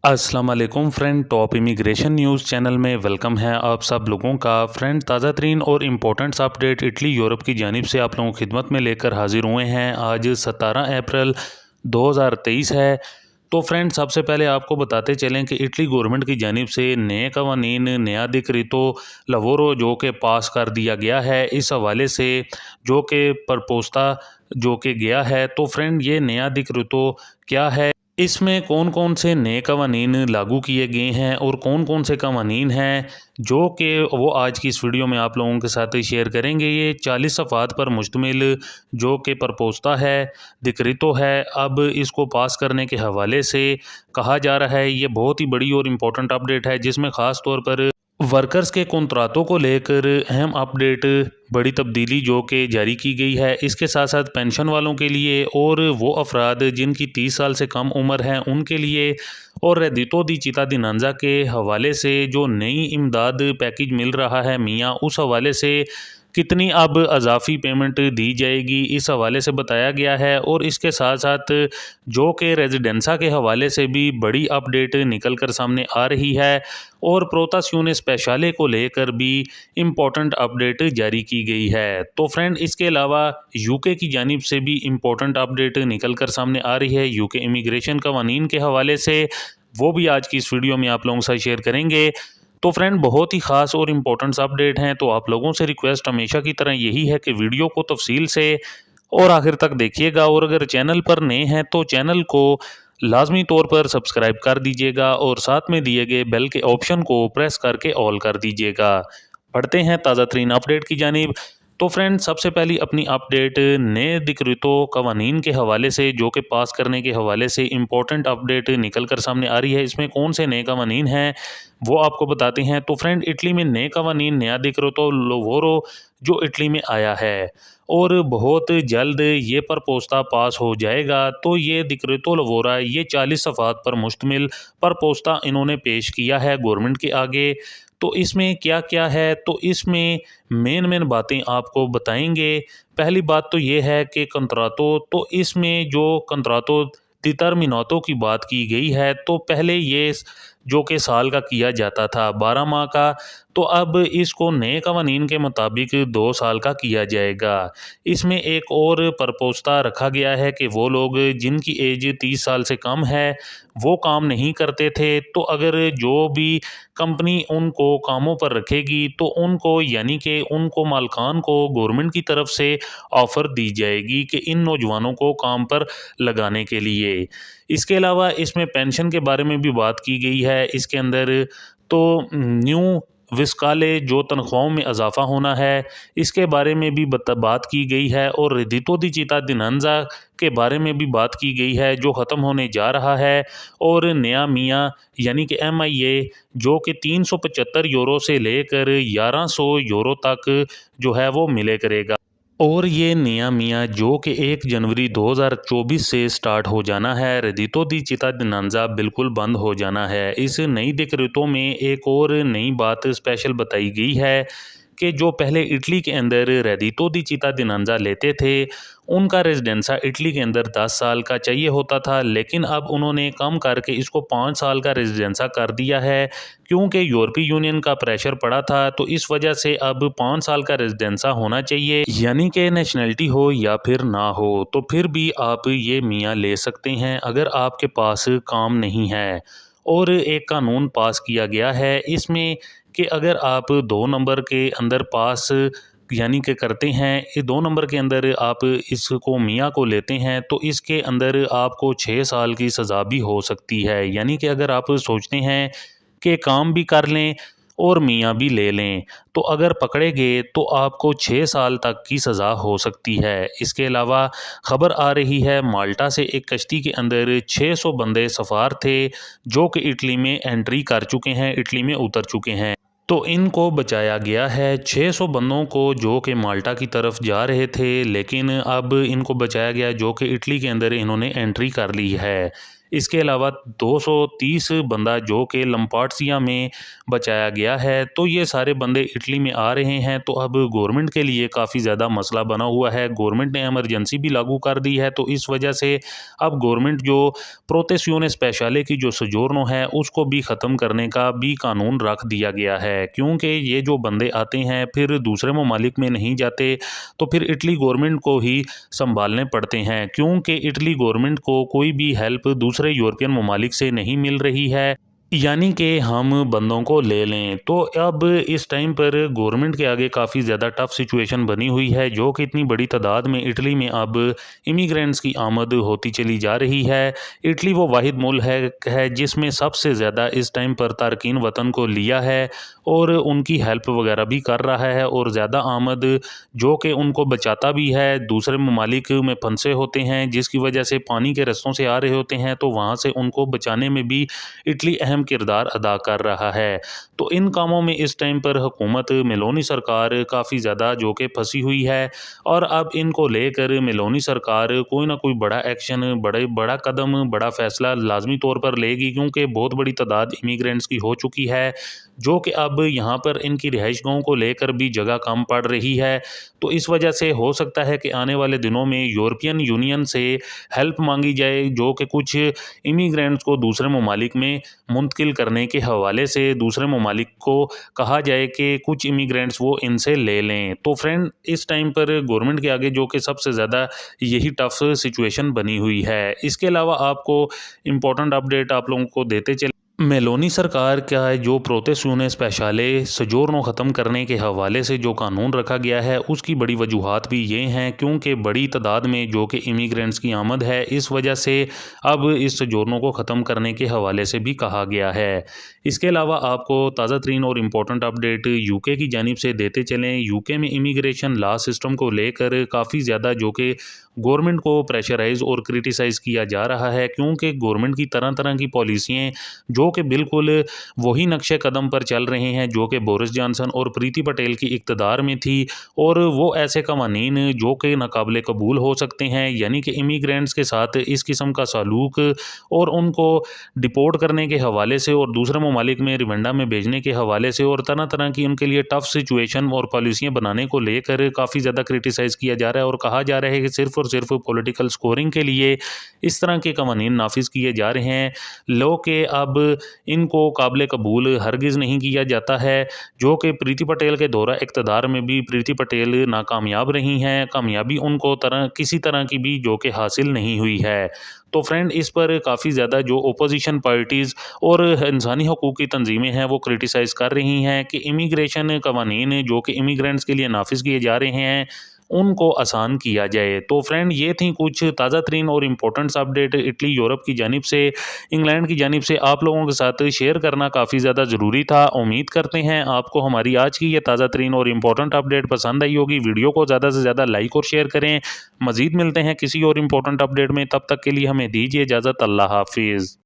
अस्सलाम वालेकुम friend, top immigration news channel में वेलकम है आप सब लोगों का। फ्रेंड, ताज़ा तरीन और इम्पोर्टेंट्स अपडेट इटली यूरोप की जानिब से आप लोगों की खिदमत में लेकर हाजिर हुए हैं। आज 17 अप्रैल 2023 है। तो फ्रेंड, सबसे पहले आपको बताते चलें कि इटली गवर्नमेंट की जानिब से नए कवानीन, नया दिक्रितो लवोरो जो कि पास कर दिया गया है इस हवाले से, जो कि प्रपोस्ता जो कि गया है। तो फ्रेंड, ये नया दिक्रितो क्या है, इसमें कौन कौन से नए कवानीन लागू किए गए हैं और कौन कौन से कवानीन हैं जो कि वो आज की इस वीडियो में आप लोगों के साथ शेयर करेंगे। ये 40 सफ़ात पर मुश्तमिल जो कि प्रपोस्ता है, दिक्रितो है। अब इसको पास करने के हवाले से कहा जा रहा है, ये बहुत ही बड़ी और इम्पोर्टेंट अपडेट है जिसमें ख़ास तौर पर वर्कर्स के कॉन्ट्रातों को लेकर अहम अपडेट, बड़ी तब्दीली जो कि जारी की गई है। इसके साथ साथ पेंशन वालों के लिए और वो अफराद जिनकी 30 साल से कम उम्र है उनके लिए, और रेदितो दी चितादिनांजा के हवाले से जो नई इमदाद पैकेज मिल रहा है मियाँ, उस हवाले से कितनी अब अजाफी पेमेंट दी जाएगी इस हवाले से बताया गया है। और इसके साथ साथ जो कि रेजिडेंसा के हवाले से भी बड़ी अपडेट निकल कर सामने आ रही है और प्रोतास्यूने स्पेशले को लेकर भी इम्पोर्टेंट अपडेट जारी की गई है। तो फ्रेंड, इसके अलावा यूके की जानिब से भी इम्पोर्टेंट अपडेट निकल कर सामने आ रही है यूके इमिग्रेशन कवानीन के हवाले से, वो भी आज की इस वीडियो में आप लोगों के साथ शेयर करेंगे। तो फ्रेंड, बहुत ही ख़ास और इम्पोर्टेंट्स अपडेट हैं, तो आप लोगों से रिक्वेस्ट हमेशा की तरह यही है कि वीडियो को तफसील से और आखिर तक देखिएगा, और अगर चैनल पर नए हैं तो चैनल को लाजमी तौर पर सब्सक्राइब कर दीजिएगा और साथ में दिए गए बेल के ऑप्शन को प्रेस करके ऑल कर दीजिएगा। बढ़ते हैं ताज़ा तरीन अपडेट की जानिब। तो फ्रेंड, सबसे पहली अपनी अपडेट नए दिक्रितो कवानीन के हवाले से जो कि पास करने के हवाले से इम्पोर्टेंट अपडेट निकल कर सामने आ रही है। इसमें कौन से नए कवानीन हैं वो आपको बताते हैं। तो फ्रेंड, इटली में नए कवानीन, नया दिक्रितो लवोरो जो इटली में आया है और बहुत जल्द ये प्रपोस्ता पास हो जाएगा। तो ये दिक्रितो लवोरा, ये 40 सफ़ात पर मुश्तमिल प्रपोस्ता इन्होंने पेश किया है गवर्नमेंट के आगे। तो इसमें क्या क्या है, तो इसमें मेन बातें आपको बताएंगे। पहली बात तो ये है कि कंत्रातो, तो इसमें जो कंत्रातो डिटर्मिनातो की बात की गई है, तो पहले ये जो कि साल का किया जाता था, 12 माह का, तो अब इसको नए कवानीन के मुताबिक 2 साल का किया जाएगा। इसमें एक और प्रपोस्ता रखा गया है कि वो लोग जिनकी एज 30 साल से कम है वो काम नहीं करते थे, तो अगर जो भी कंपनी उनको कामों पर रखेगी तो उनको, यानी कि उनको मालकान को गवर्नमेंट की तरफ से ऑफ़र दी जाएगी कि इन नौजवानों को काम पर लगाने के लिए। इसके अलावा इसमें पेंशन के बारे में भी बात की गई है इसके अंदर। तो न्यू विस्काले जो तनख्वाहों में इजाफा होना है, इसके बारे में भी बात की गई है। और रिदितो दी चितादिनांजा के बारे में भी बात की गई है जो ख़त्म होने जा रहा है। और नया मियाँ यानी कि MIA जो कि 375 यूरो से लेकर 1100 यूरो तक जो है वो मिले करेगा। और ये नया मियाँ जो कि 1 जनवरी 2024 से स्टार्ट हो जाना है। रेदितो दी चितादिनांजा बिल्कुल बंद हो जाना है। इस नई दिक्रितो में एक और नई बात स्पेशल बताई गई है कि जो पहले इटली के अंदर रेदितो दी चितादिनांजा लेते थे, उनका रेजिडेंसा इटली के अंदर 10 साल का चाहिए होता था, लेकिन अब उन्होंने कम करके इसको 5 साल का रेजिडेंसा कर दिया है। क्योंकि यूरोपीय यूनियन का प्रेशर पड़ा था, तो इस वजह से अब 5 साल का रेजिडेंसा होना चाहिए, यानी कि नेशनैलिटी हो या फिर ना हो, तो फिर भी आप ये मियाँ ले सकते हैं अगर आपके पास काम नहीं है। और एक कानून पास किया गया है इसमें कि अगर आप 2 नंबर के अंदर पास यानी कि करते हैं, ये 2 नंबर के अंदर आप इसको मियाँ को लेते हैं, तो इसके अंदर आपको 6 साल की सज़ा भी हो सकती है। यानी कि अगर आप सोचते हैं कि काम भी कर लें और मियाँ भी ले लें, तो अगर पकड़े गए तो आपको 6 साल तक की सज़ा हो सकती है। इसके अलावा खबर आ रही है माल्टा से, एक कश्ती के अंदर 600 बंदे सफ़ार थे जो कि इटली में एंट्री कर चुके हैं, इटली में उतर चुके हैं। तो इनको बचाया गया है, 600 बंदों को जो कि माल्टा की तरफ जा रहे थे, लेकिन अब इनको बचाया गया जो कि इटली के अंदर इन्होंने एंट्री कर ली है। इसके अलावा 230 बंदा जो कि लम्पार्सिया में बचाया गया है। तो ये सारे बंदे इटली में आ रहे हैं। तो अब गवर्नमेंट के लिए काफ़ी ज़्यादा मसला बना हुआ है। गवर्नमेंट ने इमरजेंसी भी लागू कर दी है। तो इस वजह से अब गवर्नमेंट जो प्रोटेक्शन स्पेशले की जो सजोर्नो है उसको भी ख़त्म करने का भी कानून रख दिया गया है, क्योंकि ये जो बंदे आते हैं फिर दूसरे ममालिक में नहीं जाते, तो फिर इटली गवर्नमेंट को ही संभालने पड़ते हैं, क्योंकि इटली गवर्नमेंट को कोई भी हेल्प दूसरे यूरोपियन ममालिक से नहीं मिल रही है, यानी कि हम बंदों को ले लें। तो अब इस टाइम पर गवर्नमेंट के आगे काफ़ी ज़्यादा टफ सिचुएशन बनी हुई है, जो कि इतनी बड़ी तादाद में इटली में अब इमिग्रेंट्स की आमद होती चली जा रही है। इटली वो वाहिद मुल्क है जिसमें सबसे ज़्यादा इस टाइम पर तारकीन वतन को लिया है और उनकी हेल्प वगैरह भी कर रहा है, और ज़्यादा आमद जो कि उनको बचाता भी है। दूसरे ममालिक में फंसे होते हैं जिसकी वजह से पानी के रस्तों से आ रहे होते हैं, तो वहाँ से उनको बचाने में भी इटली अहम किरदार अदा कर रहा है। तो इन कामों में इस टाइम पर हुकूमत मेलोनी सरकार काफ़ी ज़्यादा जो कि फंसी हुई है, और अब इनको लेकर मेलोनी सरकार कोई ना कोई बड़ा एक्शन, बड़ा कदम, बड़ा फैसला लाजमी तौर पर लेगी, क्योंकि बहुत बड़ी तादाद इमिग्रेंट्स की हो चुकी है, जो कि अब यहाँ पर इनकी रिहाइश गाहों को लेकर भी जगह कम पड़ रही है। तो इस वजह से हो सकता है कि आने वाले दिनों में यूरोपियन यूनियन से हेल्प मांगी जाए, जो कि कुछ इमिग्रेंट्स को दूसरे ममालिक में मुंतकिल करने के हवाले से दूसरे ममालिक को कहा जाए कि कुछ इमिग्रेंट्स वो इनसे ले लें। तो फ्रेंड, इस टाइम पर गवर्नमेंट के आगे जो कि सबसे ज़्यादा यही टफ सिचुएशन बनी हुई है। इसके अलावा आपको इम्पोर्टेंट अपडेट आप लोगों को देते चले, मेलोनी सरकार का जो प्रोटेक्शन स्पेशले सजोर्नो ख़त्म करने के हवाले से जो कानून रखा गया है उसकी बड़ी वजूहात भी ये हैं, क्योंकि बड़ी तादाद में जो कि इमिग्रेंट्स की आमद है, इस वजह से अब इस सजोर्नो को ख़त्म करने के हवाले से भी कहा गया है। इसके अलावा आपको ताज़ा तरीन और इम्पोर्टेंट अपडेट यूके की जानिब से देते चलें। यूके में इमिग्रेशन लॉ सिस्टम को लेकर काफ़ी ज़्यादा जो कि गवर्नमेंट को प्रेशराइज़ और क्रिटिसाइज़ किया जा रहा है, क्योंकि गवर्नमेंट की तरह तरह की पॉलिसियाँ जो कि बिल्कुल वही नक्शे कदम पर चल रहे हैं जो कि बोरिस जॉनसन और प्रीति पटेल की इक़्तिदार में थी, और वो ऐसे कवानीन जो कि नाकाबिले कबूल हो सकते हैं, यानी कि इमिग्रेंट्स के साथ इस किस्म का सलूक और उनको डिपोर्ट करने के हवाले से और दूसरे ममालिक में रिवंडा में भेजने के हवाले से और तरह तरह की उनके लिए टफ सिचुएशन और पॉलिसियाँ बनाने को लेकर काफ़ी ज़्यादा क्रिटिसाइज़ किया जा रहा है, और कहा जा रहा है कि सिर्फ़ और सिर्फ पॉलिटिकल स्कोरिंग के लिए इस तरह के कवानीन नाफिज किए जा रहे हैं। लो के अब इनको काबिल कबूल हरगिज़ नहीं किया जाता है, जो कि प्रीति पटेल के दौरा इक़्तिदार में भी प्रीति पटेल नाकामयाब रही हैं, कामयाबी उनको किसी तरह की भी जो कि हासिल नहीं हुई है। तो फ्रेंड, इस पर काफ़ी ज़्यादा जो ओपोजिशन पार्टीज़ और इंसानी हकूक़ की तंजीमें हैं वो क्रिटिसाइज़ कर रही हैं कि इमिग्रेशन कवानीन जो कि इमिग्रेंट्स के लिए नाफिज किए जा रहे हैं उनको आसान किया जाए। तो फ्रेंड, ये थी कुछ ताज़ा तरीन और इम्पोर्टेंट्स अपडेट इटली यूरोप की जानिब से, इंग्लैंड की जानिब से आप लोगों के साथ शेयर करना काफ़ी ज़्यादा ज़रूरी था। उम्मीद करते हैं आपको हमारी आज की ये ताज़ा तरीन और इम्पोर्टेंट अपडेट पसंद आई होगी। वीडियो को ज़्यादा से ज़्यादा लाइक और शेयर करें। मज़ीद मिलते हैं किसी और इम्पोर्टेंट अपडेट में, तब तक के लिए हमें दीजिए इजाज़त। अल्लाह हाफिज़।